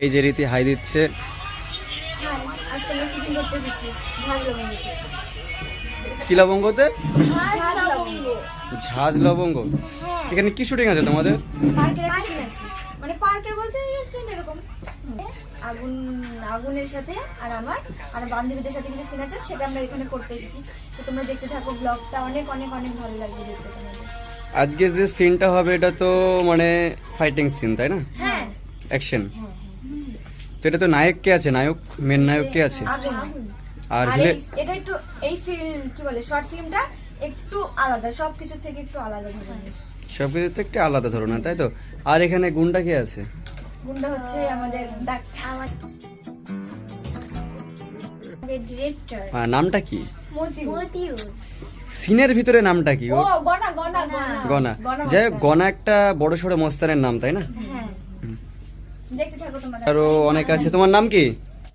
এই যে রীতি হাই দিচ্ছে। কি লবঙ্গতে? ঝাঁজ লবঙ্গ। এখানে কি শুটিং আছে তোমাদের? মানে পার্কের বলতে রেস্টুরেন্ট এরকম। আগুনের সাথে আর আমার বান্ধবীদের সাথে কিছু সিন আছে, সেটা আমরা এখানে করতে এসেছি। তো তোমরা দেখতে থাকো ব্লগটা, অনেক অনেক অনেক ভালো লাগবে দেখতে তোমাদের। আজকে যে সিনটা হবে এটা তো মানে ফাইটিং সিন, তাই না? হ্যাঁ, অ্যাকশন। তো এটা তো নায়ক কে আছে? নায়ক, মেন নায়ক কে আছে? আর এটা একটু এই ফিল্ম কি বলে, শর্ট ফিল্মটা একটু আলাদা, সবকিছু থেকে একটু আলাদা ধরনের। সবকিছু তো একটু আলাদা ধরনের, তাই তো? আর এখানে গুন্ডা কে আছে? গুন্ডা হচ্ছে আমাদের ডাক্তার, ডিরেক্টর। নামটা কি? মতিউর। সিনের ভিতরে নামটা কি? ও গনা গনা গনা গনা। যাই হোক, গনা একটা বড় সড়ো মস্তানের নাম, তাই না? হ্যাঁ, দেখতে থাকো তোমরা। আরো অনেক আছে। তোমার নাম কি?